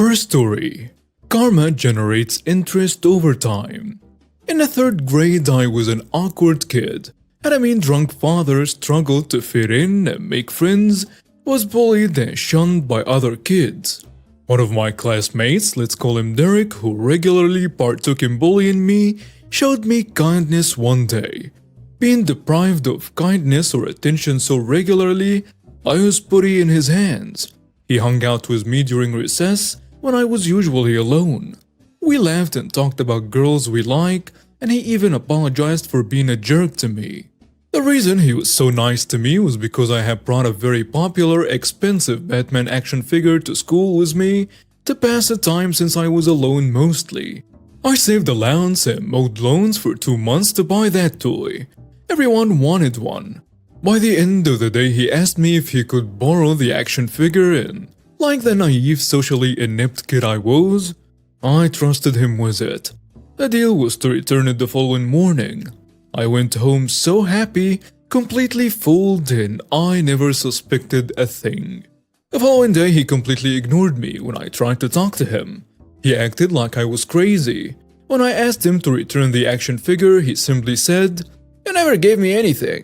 First story. Karma generates interest over time. In the third grade, I was an awkward kid. Had a mean drunk father, struggled to fit in and make friends, was bullied and shunned by other kids. One of my classmates, let's call him Derek, who regularly partook in bullying me, showed me kindness one day. Being deprived of kindness or attention so regularly, I was putty in his hands. He hung out with me during recess when I was usually alone. We laughed and talked about girls we like, and he even apologized for being a jerk to me. The reason he was so nice to me was because I had brought a very popular, expensive Batman action figure to school with me to pass the time since I was alone mostly. I saved allowance and mowed loans for 2 months to buy that toy. Everyone wanted one. By the end of the day, he asked me if he could borrow the action figure, and like the naive, socially inept kid I was, I trusted him with it. The deal was to return it the following morning. I went home so happy, completely fooled, and I never suspected a thing. The following day, he completely ignored me when I tried to talk to him. He acted like I was crazy. When I asked him to return the action figure, he simply said, "You never gave me anything.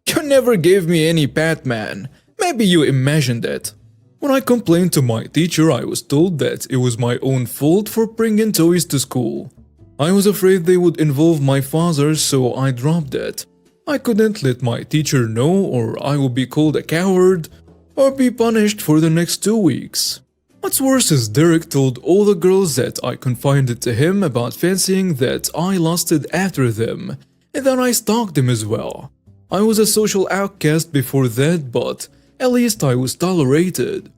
You never gave me any Batman. Maybe you imagined it." When I complained to my teacher, I was told that it was my own fault for bringing toys to school. I was afraid they would involve my father, so I dropped it. I couldn't let my teacher know, or I would be called a coward or be punished for the next 2 weeks. What's worse is Derek told all the girls that I confided to him about fancying that I lusted after them, and that I stalked them as well. I was a social outcast before that, but at least I was tolerated.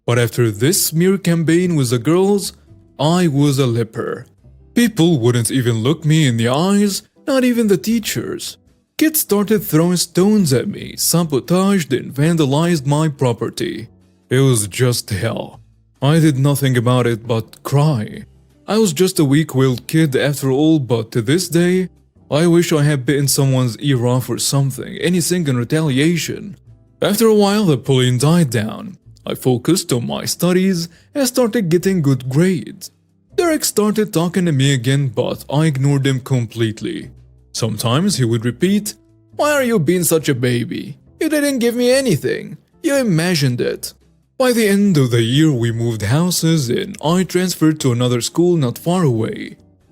But after this smear campaign with the girls, I was a leper. People wouldn't even look me in the eyes, not even the teachers. Kids started throwing stones at me, sabotaged and vandalized my property. It was just hell. I did nothing about it but cry. I was just a weak-willed kid after all, but to this day, I wish I had bitten someone's ear off or something, anything in retaliation. After a while, the bullying died down. I focused on my studies and started getting good grades. Derek started talking to me again, but I ignored him completely. Sometimes he would repeat, "Why are you being such a baby? You didn't give me anything. You imagined it." By the end of the year, we moved houses and I transferred to another school not far away.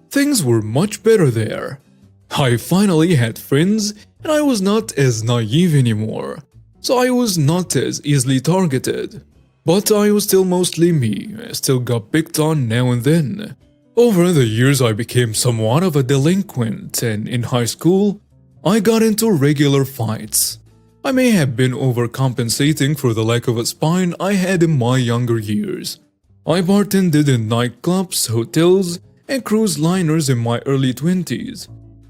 Things were much better there. I finally had friends and I was not as naive anymore, so I was not as easily targeted. But I was still mostly me. I still got picked on now and then. Over the years, I became somewhat of a delinquent, and in high school, I got into regular fights. I may have been overcompensating for the lack of a spine I had in my younger years. I bartended in nightclubs, hotels, and cruise liners in my early 20s.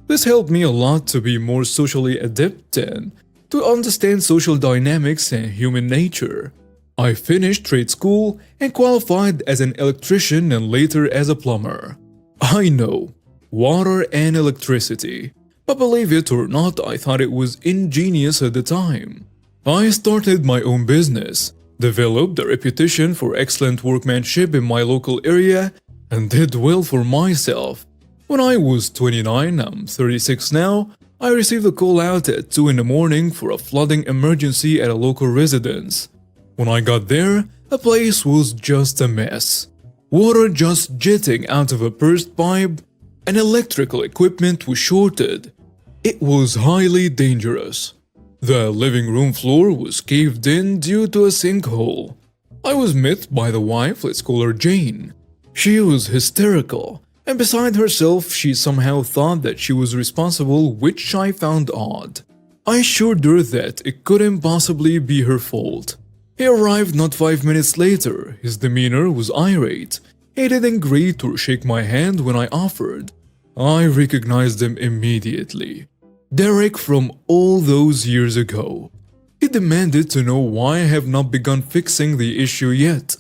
This helped me a lot to be more socially adept and to understand social dynamics and human nature. I finished trade school and qualified as an electrician and later as a plumber. I know, water and electricity, but believe it or not, I thought it was ingenious at the time. I started my own business, developed a reputation for excellent workmanship in my local area, and did well for myself. When I was 29, I'm 36 now, I received a call out at 2 in the morning for a flooding emergency at a local residence. When I got there, the place was just a mess. Water just jetting out of a burst pipe, and electrical equipment was shorted. It was highly dangerous. The living room floor was caved in due to a sinkhole. I was met by the wife, let's call her Jane. She was hysterical, and beside herself, she somehow thought that she was responsible, which I found odd. I assured her that it couldn't possibly be her fault. He arrived not 5 minutes later. His demeanor was irate. He didn't greet or shake my hand when I offered. I recognized him immediately. Derek from all those years ago. He demanded to know why I have not begun fixing the issue yet.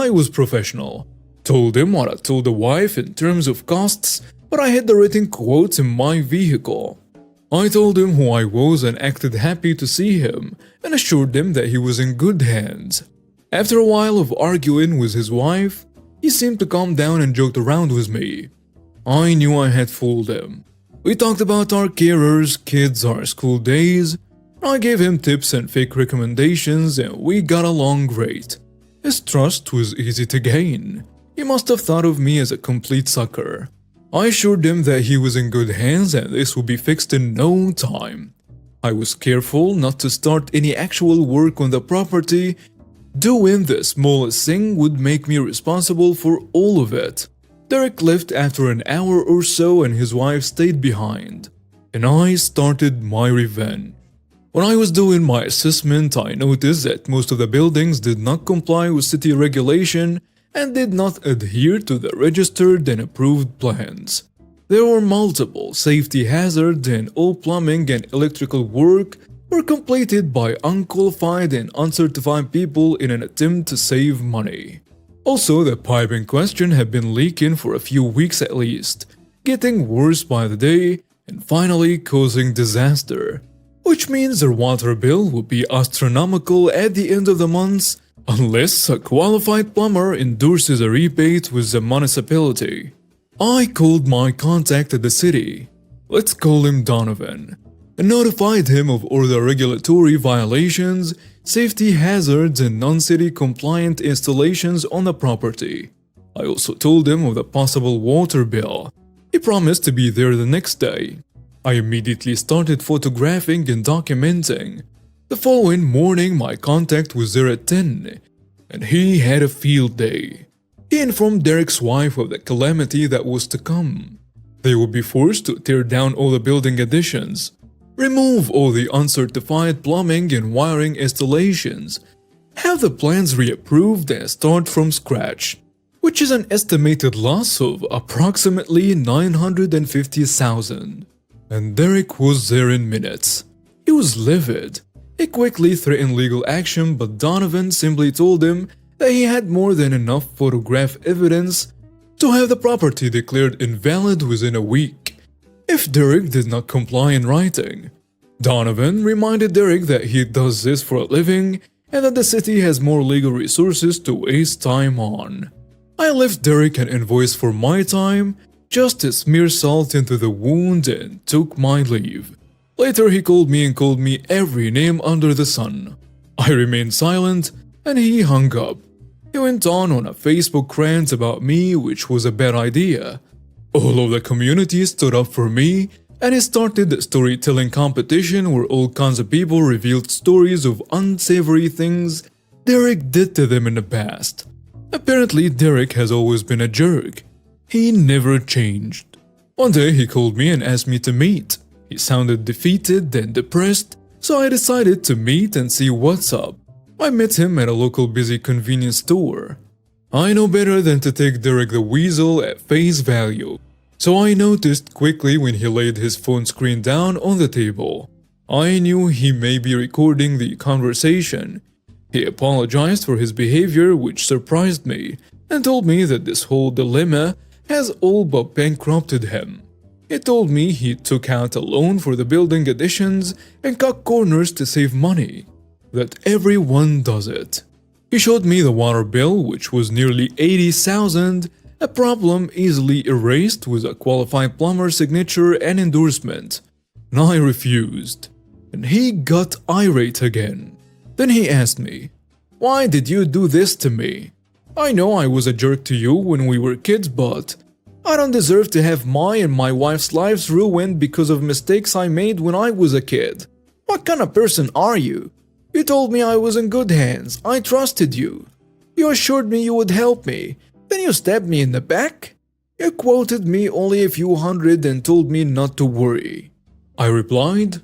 I was professional. Told him what I told the wife in terms of costs, but I had the written quotes in my vehicle. I told him who I was and acted happy to see him, and assured him that he was in good hands. After a while of arguing with his wife, He seemed to calm down and joked around with me. I knew I had fooled him. We talked about our carers, kids, our school days. I gave him tips and fake recommendations, and we got along great. His trust was easy to gain. He must have thought of me as a complete sucker. I assured him that he was in good hands and this would be fixed in no time. I was careful not to start any actual work on the property. Doing the smallest thing would make me responsible for all of it. Derek left after an hour or so and his wife stayed behind. And I started my revenge. When I was doing my assessment, I noticed that most of the buildings did not comply with city regulation and did not adhere to the registered and approved plans. There were multiple safety hazards and all plumbing and electrical work were completed by unqualified and uncertified people in an attempt to save money. Also, the pipe in question had been leaking for a few weeks at least, getting worse by the day and finally causing disaster. Which means their water bill would be astronomical at the end of the month unless a qualified plumber endorses a rebate with the municipality. I called my contact at the city, let's call him Donovan, and notified him of all the regulatory violations, safety hazards and non-city compliant installations on the property. I also told him of the possible water bill. He promised to be there the next day. I immediately started photographing and documenting. The following morning, my contact was there at 10, and he had a field day. He informed Derek's wife of the calamity that was to come. They would be forced to tear down all the building additions, remove all the uncertified plumbing and wiring installations, have the plans reapproved and start from scratch, which is an estimated loss of approximately $950,000. And Derek was there in minutes. He was livid. He quickly threatened legal action, but Donovan simply told him that he had more than enough photograph evidence to have the property declared invalid within a week if Derek did not comply in writing. Donovan reminded Derek that he does this for a living and that the city has more legal resources to waste time on. I left Derek an invoice for my time just to smear salt into the wound and took my leave. Later he called me every name under the sun. I remained silent and he hung up. He went on a Facebook rant about me, which was a bad idea. All of the community stood up for me and he started the storytelling competition where all kinds of people revealed stories of unsavory things Derek did to them in the past. Apparently Derek has always been a jerk. He never changed. One day he called me and asked me to meet. He sounded defeated and depressed, so I decided to meet and see what's up. I met him at a local busy convenience store. I know better than to take Derek the Weasel at face value, so I noticed quickly when he laid his phone screen down on the table. I knew he may be recording the conversation. He apologized for his behavior, which surprised me, and told me that this whole dilemma has all but bankrupted him. He told me he took out a loan for the building additions and cut corners to save money. That everyone does it. He showed me the water bill, which was nearly $80,000, a problem easily erased with a qualified plumber's signature and endorsement. And I refused. And he got irate again. Then he asked me, "Why did you do this to me? I know I was a jerk to you when we were kids, but I don't deserve to have my and my wife's lives ruined because of mistakes I made when I was a kid. What kind of person are you? You told me I was in good hands. I trusted you. You assured me you would help me. Then you stabbed me in the back? You quoted me only a few hundred and told me not to worry." I replied,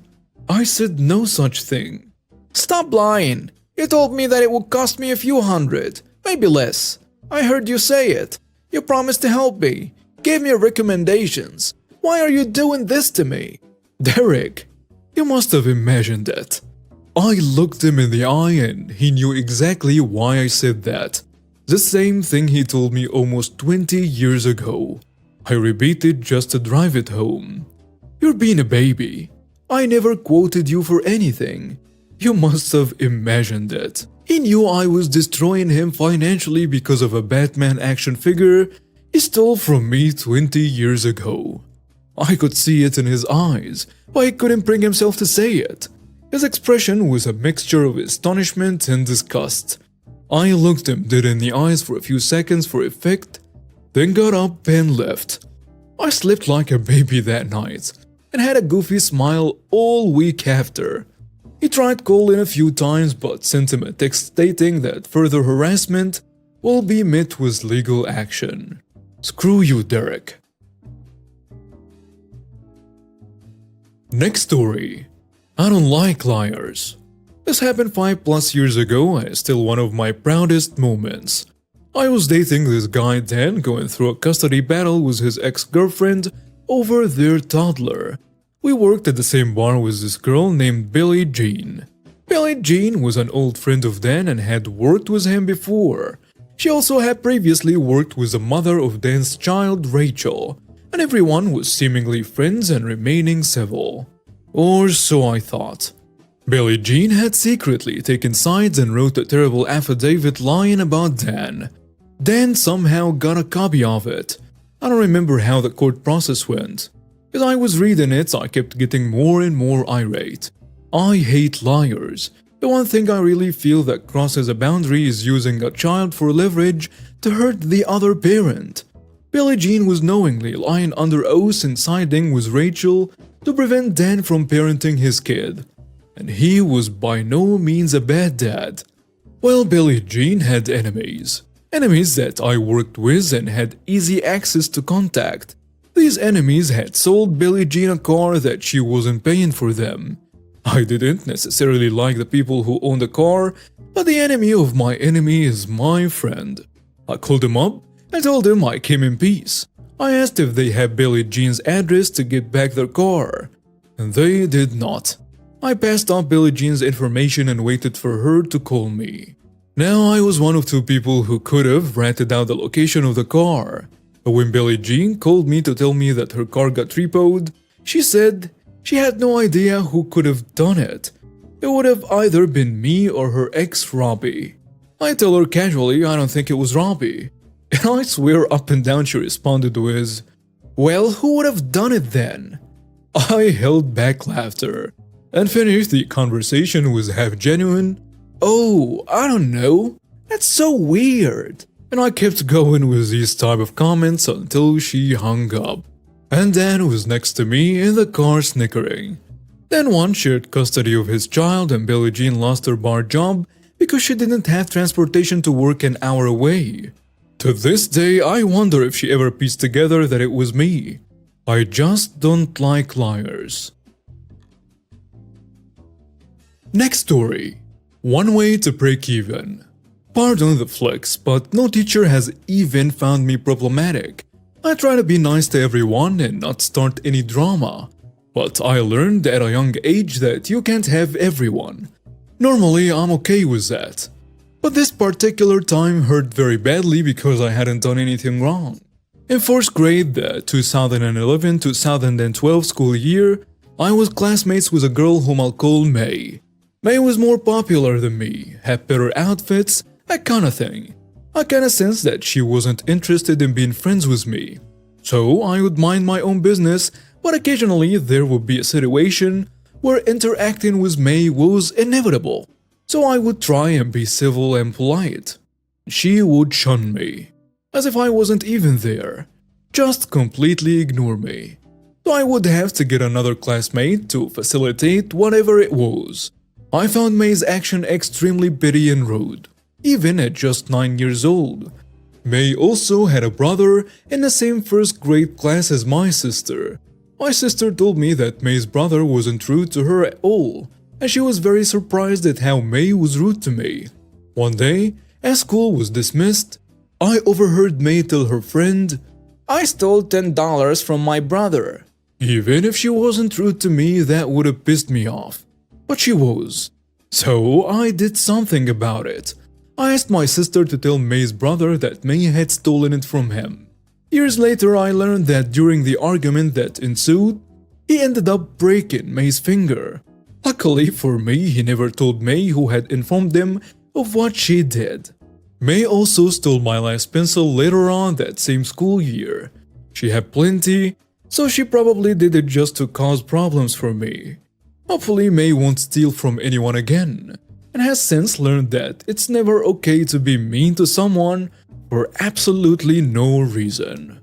"I said no such thing." "Stop lying. You told me that it would cost me a few hundred, maybe less. I heard you say it. You promised to help me. Gave me recommendations. Why are you doing this to me?" "Derek, you must have imagined it." I looked him in the eye and he knew exactly why I said that. The same thing he told me almost 20 years ago. I repeated just to drive it home. "You're being a baby. I never quoted you for anything. You must have imagined it." He knew I was destroying him financially because of a Batman action figure he stole from me 20 years ago. I could see it in his eyes, but he couldn't bring himself to say it. His expression was a mixture of astonishment and disgust. I looked him dead in the eyes for a few seconds for effect, then got up and left. I slept like a baby that night and had a goofy smile all week after. He tried calling a few times but sent him a text stating that further harassment will be met with legal action. Screw you, Derek. Next story. I don't like liars. This happened 5+ years ago and is still one of my proudest moments. I was dating this guy then, going through a custody battle with his ex-girlfriend over their toddler. We worked at the same bar with this girl named Billie Jean. Billie Jean was an old friend of Dan and had worked with him before. She also had previously worked with the mother of Dan's child, Rachel, and everyone was seemingly friends and remaining civil. Or so I thought. Billie Jean had secretly taken sides and wrote a terrible affidavit lying about Dan. Dan somehow got a copy of it. I don't remember how the court process went. As I was reading it, I kept getting more and more irate. I hate liars. The one thing I really feel that crosses a boundary is using a child for leverage to hurt the other parent. Billie Jean was knowingly lying under oath and siding with Rachel to prevent Dan from parenting his kid. And he was by no means a bad dad. Well, Billie Jean had enemies. Enemies that I worked with and had easy access to contact. These enemies had sold Billie Jean a car that she wasn't paying for them. I didn't necessarily like the people who owned the car, but the enemy of my enemy is my friend. I called him up and told him I came in peace. I asked if they had Billie Jean's address to get back their car, and they did not. I passed on Billie Jean's information and waited for her to call me. Now I was one of two people who could have ratted out the location of the car. But when Billie Jean called me to tell me that her car got repoed, she said she had no idea who could have done it. It would have either been me or her ex Robbie. I tell her casually I don't think it was Robbie. And I swear up and down she responded with, "Well, who would have done it then?" I held back laughter and finished the conversation with half genuine, "Oh, I don't know. That's so weird." And I kept going with these type of comments until she hung up. And Dan was next to me in the car snickering. Dan one shared custody of his child and Billie Jean lost her bar job because she didn't have transportation to work an hour away. To this day, I wonder if she ever pieced together that it was me. I just don't like liars. Next story. One way to break even. Pardon the flex, but no teacher has even found me problematic. I try to be nice to everyone and not start any drama. But I learned at a young age that you can't have everyone. Normally, I'm okay with that. But this particular time hurt very badly because I hadn't done anything wrong. In 4th grade, the 2011-2012 school year, I was classmates with a girl whom I'll call May. May was more popular than me, had better outfits, that kinda thing. I kinda sensed that she wasn't interested in being friends with me. So I would mind my own business, but occasionally there would be a situation where interacting with May was inevitable. So I would try and be civil and polite. She would shun me, as if I wasn't even there, just completely ignore me. So I would have to get another classmate to facilitate whatever it was. I found May's action extremely petty and rude, even at just 9 years old. May also had a brother in the same 1st grade class as my sister. My sister told me that May's brother wasn't rude to her at all, and she was very surprised at how May was rude to me. One day, as school was dismissed, I overheard May tell her friend, "I stole $10 from my brother." Even if she wasn't rude to me, that would have pissed me off. But she was. So I did something about it. I asked my sister to tell May's brother that May had stolen it from him. Years later, I learned that during the argument that ensued, he ended up breaking May's finger. Luckily for me, he never told May who had informed him of what she did. May also stole my last pencil later on that same school year. She had plenty, so she probably did it just to cause problems for me. Hopefully May won't steal from anyone again, and has since learned that it's never okay to be mean to someone for absolutely no reason.